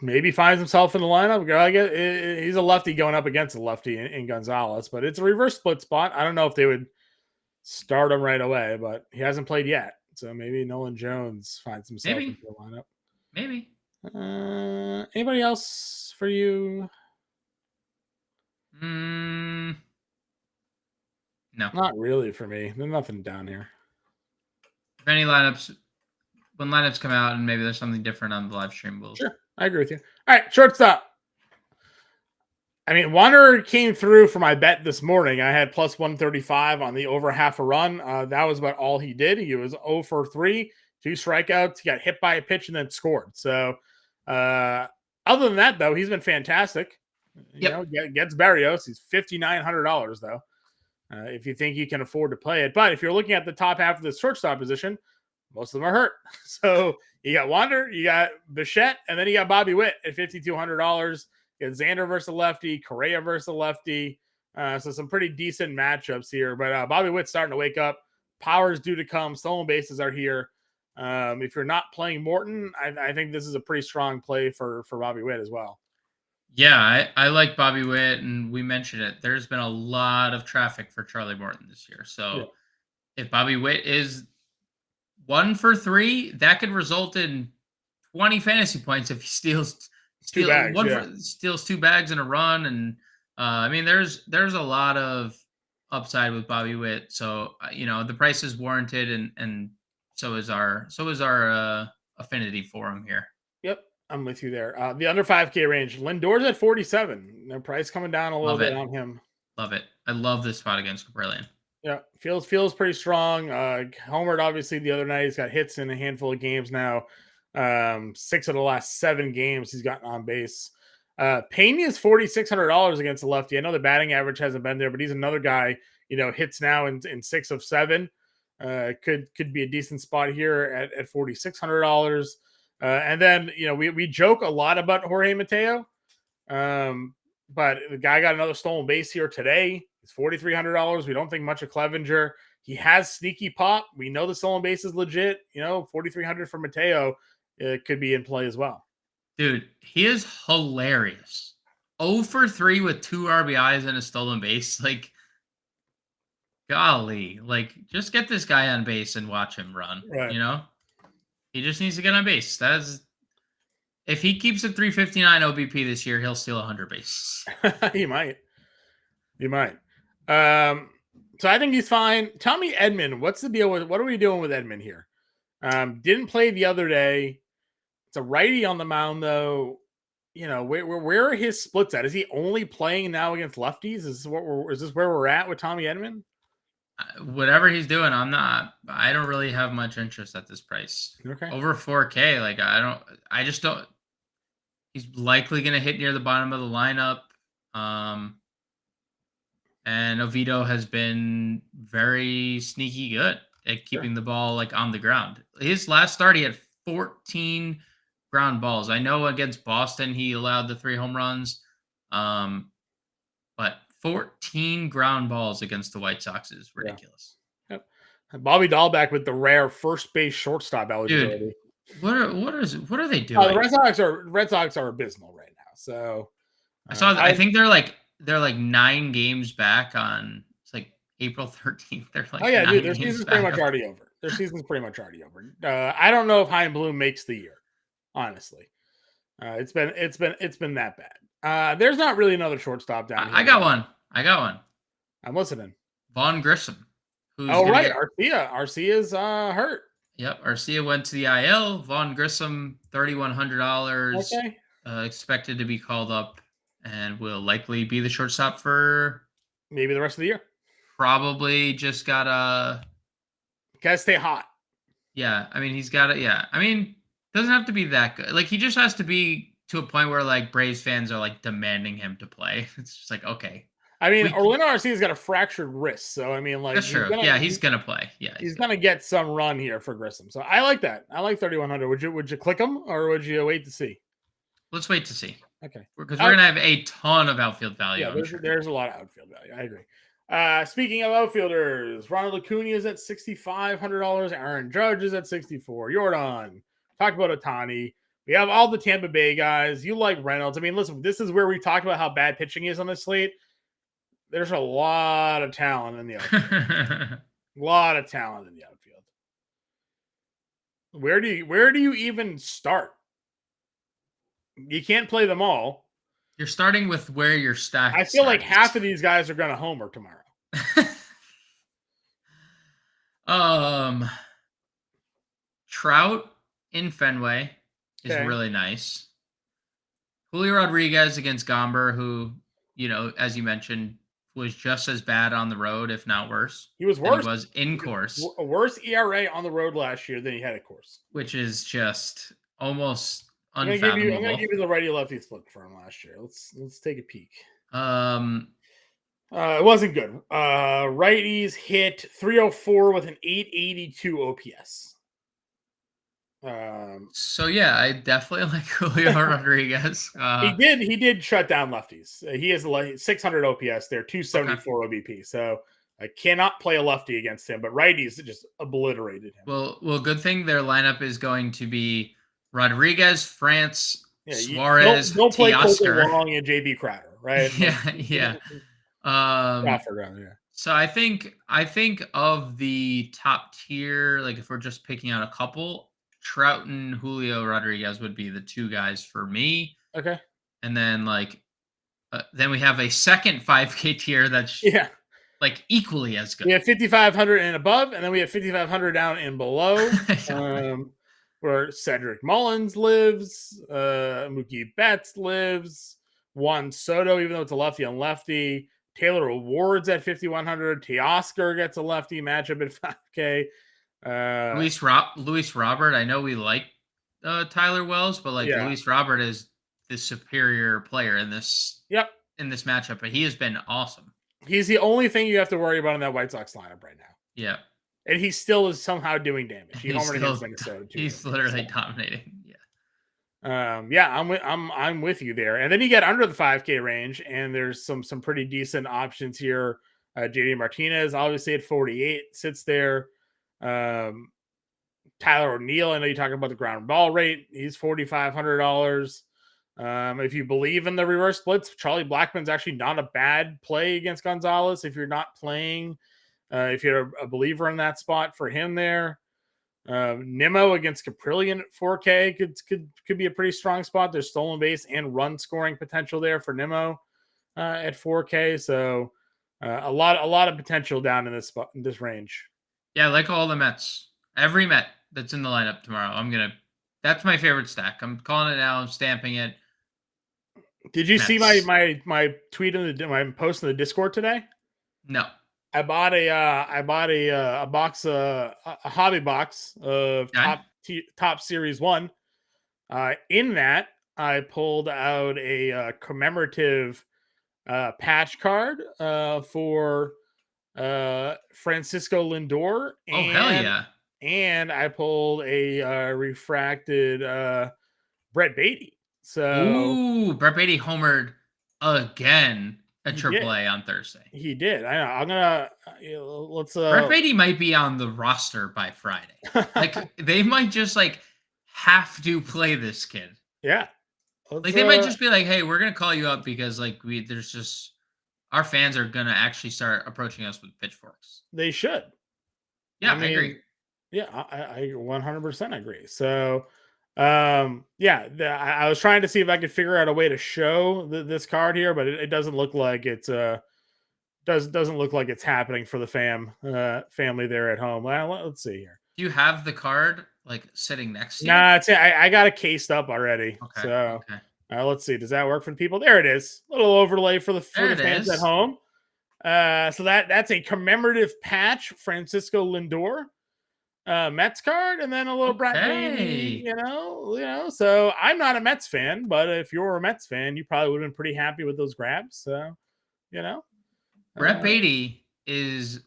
Maybe finds himself in the lineup. I guess he's a lefty going up against a lefty in Gonzalez, but it's a reverse split spot. I don't know if they would start him right away, but he hasn't played yet. So maybe Nolan Jones finds himself in the lineup. Maybe. Anybody else for you? No. Not really for me. There's nothing down here. If any lineups, when lineups come out and maybe there's something different on the live stream, Sure. I agree with you. All right, shortstop. I mean, Wanderer came through for my bet this morning. I had plus 135 on the over half a run. That was about all he did. He was 0 for 3, 2 strikeouts. He got hit by a pitch and then scored. So, other than that, though, he's been fantastic. Gets Barrios. He's $5,900 though. If you think you can afford to play it, but if you're looking at the top half of the shortstop position, most of them are hurt. So you got Wander, you got Bichette, and then you got Bobby Witt at $5,200. You got Xander versus a lefty, Correa versus a lefty. So some pretty decent matchups here. But Bobby Witt's starting to wake up. Power's due to come. Stolen bases are here. If you're not playing Morton, I think this is a pretty strong play for Bobby Witt as well. Yeah, I like Bobby Witt, and we mentioned it. There's been a lot of traffic for Charlie Morton this year. So if Bobby Witt is 1 for 3, that could result in 20 fantasy points if he steals 2 bags in a run. And I mean, there's a lot of upside with Bobby Witt. So the price is warranted, and so is our affinity for him here. Yep, I'm with you there. The under 5K range, Lindor's at 47. The price coming down a little bit on him. Love it. I love this spot against Brilliant. Yeah, feels pretty strong. Homered obviously the other night. He's got hits in a handful of games now. 6 of the last 7 games he's gotten on base. Pena is $4,600 against the lefty. I know the batting average hasn't been there, but he's another guy. Hits now in 6 of 7. Could be a decent spot here at $4,600. And then we joke a lot about Jorge Mateo, but the guy got another stolen base here today. It's $4,300. We don't think much of Clevenger. He has sneaky pop. We know the stolen base is legit. $4,300 for Mateo. It could be in play as well. Dude, he is hilarious. 0 for 3 with 2 RBIs and a stolen base. Like, golly. Like, just get this guy on base and watch him run. Right. He just needs to get on base. If he keeps a 359 OBP this year, he'll steal 100 bases. He might. So I think he's fine. Tell me, Edman, what's the deal with what are we doing with Edman here? Didn't play the other day. It's a righty on the mound, though. Where are his splits at? Is he only playing now against lefties? Is this where we're at with Tommy Edman? Whatever he's doing, I don't really have much interest at this price. Okay. Over 4K, I just don't. He's likely going to hit near the bottom of the lineup. And Oviedo has been very sneaky good at keeping the ball on the ground. His last start, he had 14 ground balls. I know against Boston, he allowed the 3 home runs. But 14 ground balls against the White Sox is ridiculous. Yep. Bobby Dahlbeck with the rare first base shortstop eligibility. Dude, what are they doing? The Red Sox are abysmal right now. So I think they're like 9 games back on. It's like April 13th. They're like Oh yeah, dude, 9 their games season's pretty back. much already over. Their season's pretty much already over. I don't know if High and Blue makes the year, honestly. It's been that bad. There's not really another shortstop down here. I got one. I'm listening. Vaughn Grissom, who's Oh gonna right, get. Arcia's hurt. Yep, Arcia went to the IL. Vaughn Grissom, $3,100, Okay, expected to be called up, and will likely be the shortstop for maybe the rest of the year. probably just gotta. Gotta stay hot. Yeah, I mean he's gotta. Yeah, I mean doesn't have to be that good. Like he just has to be to a point where like Braves fans are like demanding him to play. It's just like okay, I mean, Orlando Arcia's got a fractured wrist, so I mean, like that's true. He's gonna play. Yeah, he's gonna get some run here for Grissom. So I like that. I like 3,100. Would you click him or would you wait to see? Let's wait to see. Okay, Because we're gonna have a ton of outfield value. Yeah, I'm sure. there's a lot of outfield value. I agree. Speaking of outfielders, Ronald Acuna is at $6,500. Aaron Judge is at 64. Jordan. Talked about Ohtani. We have all the Tampa Bay guys. You like Reynolds. I mean, listen, this is where we talked about how bad pitching is on this slate. There's a lot of talent in the outfield. A lot of talent in the outfield. Where do you even start? You can't play them all. You're starting with where your stack. I feel like half of these guys are going to homer tomorrow. Trout in Fenway is really nice. Julio Rodriguez against Gomber, who, as you mentioned, was just as bad on the road, if not worse. He was worse. He was in course. A worse ERA on the road last year than he had at course. Which is just almost unfathomable. I'm going to give you the righty-lefty split for him last year. Let's take a peek. It wasn't good. Righties hit 304 with an 882 OPS. So yeah, I definitely like Julio Rodriguez. He did shut down lefties. He has like 600 OPS there, 274 OBP. So I cannot play a lefty against him, but righties just obliterated him. Well, good thing their lineup is going to be Rodriguez, France, Suarez, don't play Teoscar, Wong and JB Crowder, right? Yeah. So I think of the top tier, like if we're just picking out a couple, Trout and Julio Rodriguez would be the two guys for me. Okay. And then then we have a second 5K tier that's like equally as good. We have 5,500 and above, and then we have 5,500 down and below. Where Cedric Mullins lives, Mookie Betts lives, Juan Soto, even though it's a lefty on lefty. Taylor Ward's at 5,100. Teoscar gets a lefty matchup at 5K. Luis Robert. I know we like Tyler Wells, but Luis Robert is the superior player in this. Yep. In this matchup, but he has been awesome. He's the only thing you have to worry about in that White Sox lineup right now. Yeah. And he still is somehow doing damage. He homered against Minnesota too. He's literally dominating. I'm with you there. And then you get under the 5K range, and there's some pretty decent options here. JD Martinez, obviously at 48, sits there. Tyler O'Neill, I know you're talking about the ground ball rate. He's $4,500. If you believe in the reverse splits, Charlie Blackmon's actually not a bad play against Gonzalez. If you're not playing, if you're a believer in that spot for him there. Nimmo against Caprillion at 4K could be a pretty strong spot. There's stolen base and run scoring potential there for Nimmo at 4K. So a lot of potential down in this spot, in this range. Yeah, like all the Mets. Every Met that's in the lineup tomorrow. That's my favorite stack. I'm calling it now. I'm stamping it. Did you see my tweet my post in the Discord today? No. I bought a box, a hobby box of top Series 1. In that, I pulled out a commemorative patch card for Francisco Lindor. Oh, hell yeah. And I pulled a refracted Brett Beatty. So Brett Beatty homered again at AAA on Thursday. He did. I know. I'm gonna let's. Brett Beatty might be on the roster by Friday. They might just have to play this kid. Yeah, Like they might just be like, "Hey, we're gonna call you up because like there's just our fans are gonna actually start approaching us with pitchforks." they should. Yeah, I I agree. mean, yeah, I 100% agree. So, yeah, I was trying to see if I could figure out a way to show this card here, but it doesn't look like it's doesn't look like it's happening for the family there at home. Well, let's see here. Do you have the card like sitting next to you? Nah, I got it cased up already. Okay, So okay. let's see. Does that work for the people? There it is. Little overlay for There the it fans at is. home. So that's a commemorative patch, Francisco Lindor, Mets card, and then a little Brett Baty. Okay. So I'm not a Mets fan, but if you're a Mets fan, you probably would have been pretty happy with those grabs. So you know, Brett uh, Baty is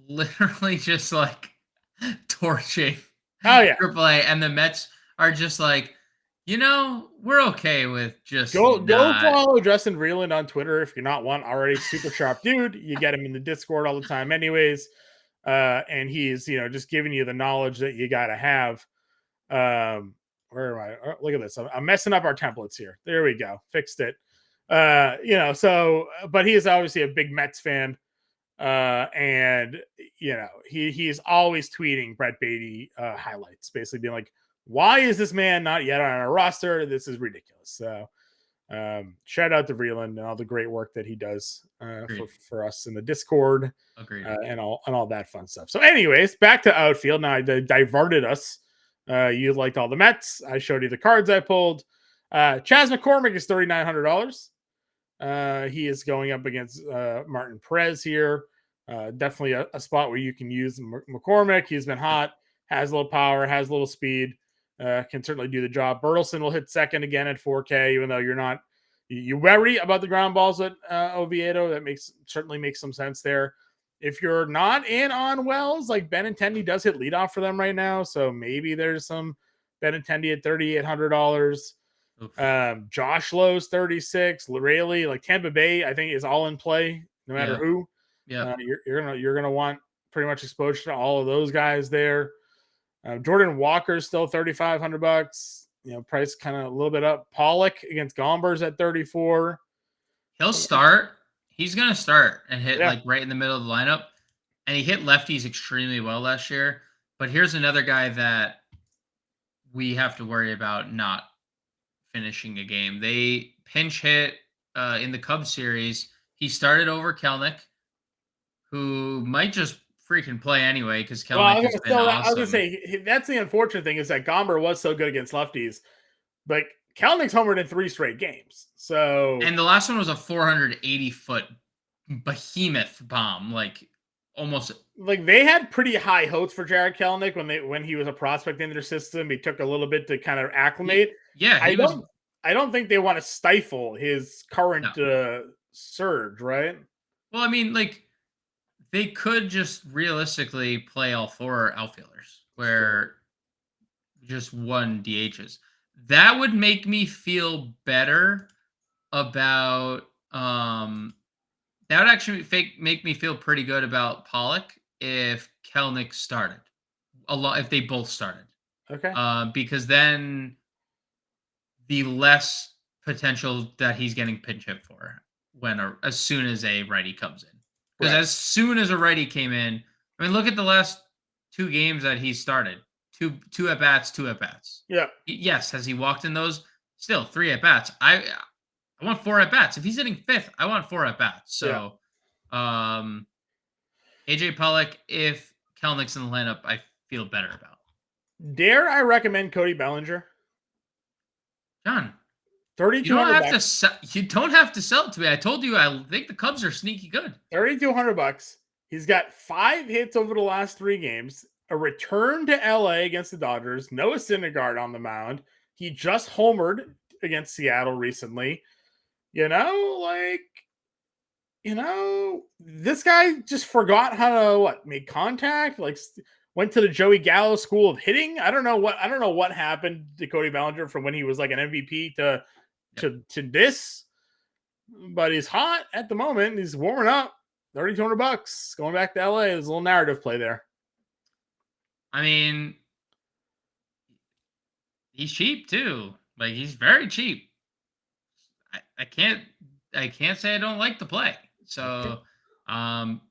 literally just like torching oh yeah, AAA, and the Mets are just like, we're okay with just go not. follow Justin Vreeland on Twitter if you're not one already. Super sharp dude. You get him in the Discord all the time, anyways. And he's just giving you the knowledge that you got to have. Where am I? Oh, look at this. I'm messing up our templates here. There we go. Fixed it. But he is obviously a big Mets fan. And he's always tweeting Brett Baty highlights, basically being like, why is this man not yet on our roster? This is ridiculous. So shout out to Vreeland and all the great work that he does for us in the Discord. Agreed. And all that fun stuff. So, anyways, back to Outfield. Now I diverted us. You liked all the Mets. I showed you the cards I pulled. Chas McCormick is $3,900. He is going up against Martin Perez here. Definitely a spot where you can use McCormick. He's been hot, has a little power, has a little speed, can certainly do the job. Bertelson will hit second again at 4K, even though you worry about the ground balls at Oviedo. That certainly makes some sense there. If you're not in on Wells, like Benintendi does hit leadoff for them right now, so maybe there's some Benintendi at $3,800. Josh Lowe's 36. Rayleigh, like Tampa Bay, I think is all in play no matter who. Yeah. You're gonna want pretty much exposure to all of those guys there. Jordan Walker's still $3,500. Price kind of a little bit up. Pollock against Gombers at 34. He'll start. He's gonna start and hit Yeah. like right in the middle of the lineup. And he hit lefties extremely well last year. But here's another guy that we have to worry about not finishing a game. They pinch hit in the Cubs series. He started over Kelnick, who might just freaking play anyway because Kelnick has been awesome. I was gonna say that's the unfortunate thing is that Gomber was so good against lefties, but Kelnick's homered in 3 straight games. So and the last one was a 480-foot behemoth bomb, like almost like they had pretty high hopes for Jared Kelnick when he was a prospect in their system. He took a little bit to kind of acclimate. I don't think they want to stifle his current surge, right? Well, I mean, like they could just realistically play all 4 outfielders where just one DHs. That would make me feel better about that would actually make me feel pretty good about Pollock if Kelnick started. If they both started. Okay. Because then the less potential that he's getting pinch hit for as soon as a righty comes in. Because as soon as a righty came in, I mean, look at the last 2 games that he started. Two at bats. Yeah. Yes, has he walked in those? Still 3 at bats. I want 4 at bats. If he's hitting 5th, I want 4 at bats. So, AJ Pollock, if Kelnick's in the lineup, I feel better about. Dare I recommend Cody Bellinger? John, $3,200. You don't have to sell it to me. I told you I think the Cubs are sneaky good. $3,200. He's got 5 hits over the last 3 games. A return to LA against the Dodgers. Noah Syndergaard on the mound. He just homered against Seattle recently. This guy just forgot how to make contact. Like went to the Joey Gallo school of hitting. I don't know what happened to Cody Bellinger from when he was like an MVP to this, but he's hot at the moment. He's warming up. $3,200 going back to LA. There's a little narrative play there. I mean, he's cheap too. Like he's very cheap. I can't say I don't like the play. So I'm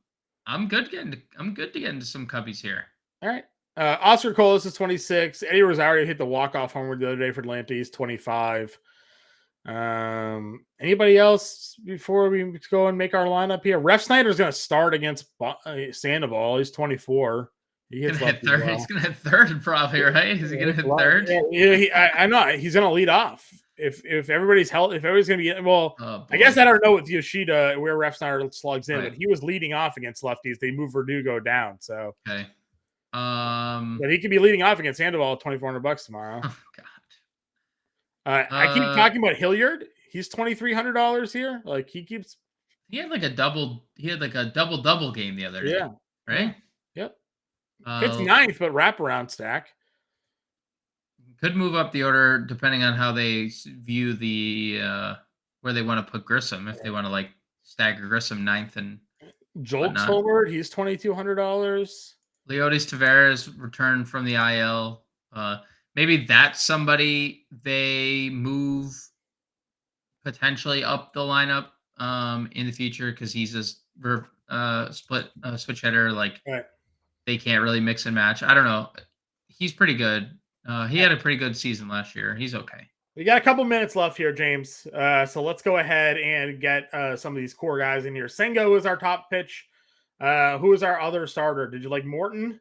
good to get into some cubbies here. All right. Oscar Colas is 26. Eddie Rosario hit the walk-off homer the other day for Atlanta. He's 25. Anybody else before we go and make our lineup here? Ref Snyder's going to start against Sandoval. He's 24. He hits left as well. He's gonna hit third probably, right? Is he gonna hit third? Yeah, I know he's gonna lead off. If everybody's healthy, if everybody's gonna be I guess I don't know with Yoshida where Ref Snyder slugs in, but he was leading off against lefties. They moved Verdugo down, so okay. But he could be leading off against Sandoval at $2,400 tomorrow. Oh God. I keep talking about Hilliard. He's $2,300 here. Like he had like a double game the other day. Yeah. Right? Yeah. Yep. Hits ninth, but wraparound stack. Could move up the order depending on how they view the where they want to put Grissom. If they want to like stagger Grissom ninth and Jolt forward, he's $2,200. Leotis Taveras returned from the IL. Maybe that's somebody they move potentially up the lineup in the future because he's a switch hitter. Like they can't really mix and match. I don't know. He's pretty good. He had a pretty good season last year. He's okay. We got a couple minutes left here, James. So let's go ahead and get some of these core guys in here. Senga is our top pitch. Who is our other starter? Did you like Morton?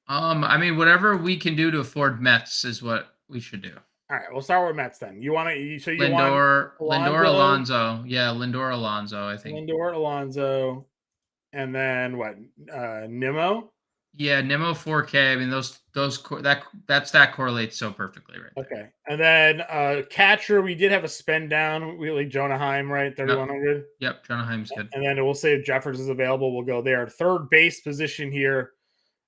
I mean, whatever we can do to afford Mets is what we should do. All right, we'll start with Mets then. You want to? So you Lindor, Alonso. Yeah, Lindor, Alonso. I think Lindor, Alonso, and then what? Nimmo. Yeah, Nimmo 4K. I mean, that correlates so perfectly, right? Okay, and then catcher, we did have a spend down. We like Jonah Heim, right? 3,100. Yep, Jonah Heim's good. And then we'll say if Jeffers is available, we'll go there. Third base position here.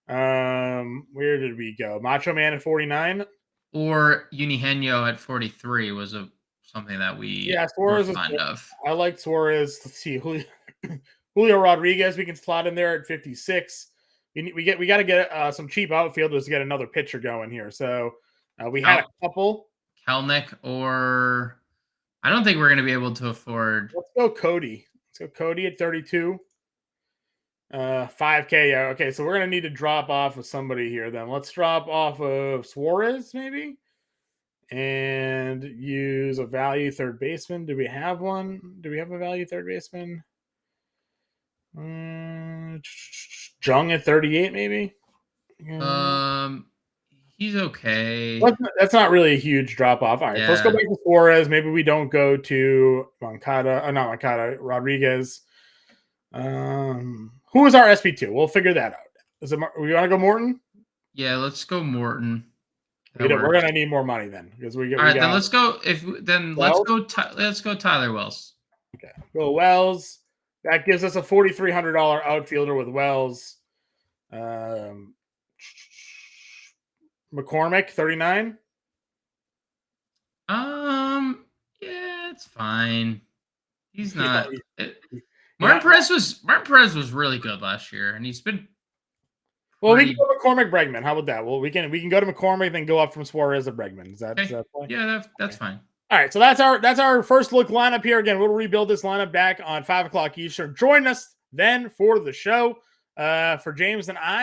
Where did we go? Macho Man at 49, or Eugenio at 43 was something that we Suarez were fond of. I like Suarez. Let's see, Julio Rodriguez. We can slot in there at 56. We got to get some cheap outfielders to get another pitcher going here. So we had a couple. Kelnick, or I don't think we're going to be able to afford. Let's go Cody. At 32. 5K. Yeah. Okay. So we're going to need to drop off of somebody here then. Let's drop off of Suarez maybe and use a value third baseman. Do we have one? Do we have a value third baseman? Jung at 38 maybe. He's okay. That's not really a huge drop off. All right, let's go back to Suarez. Maybe we don't go to Rodriguez. Who is our SP2? We'll figure that out. We want to go Morton? Yeah, let's go Morton. We're gonna need more money then because we. All right, then let's go. Let's go Tyler Wells. Okay, go Wells. That gives us a $4,300 outfielder with Wells. McCormick 39. Yeah, it's fine. He's not. Martin Perez was really good last year, and he's been. Well, we can go McCormick Bregman. How about that? Well, we can go to McCormick, then go up from Suarez to Bregman. Is that? Yeah, that's fine. All right, so that's our first look lineup here. Again, we'll rebuild this lineup back on 5 o'clock Eastern. Join us then for the show. For James and I.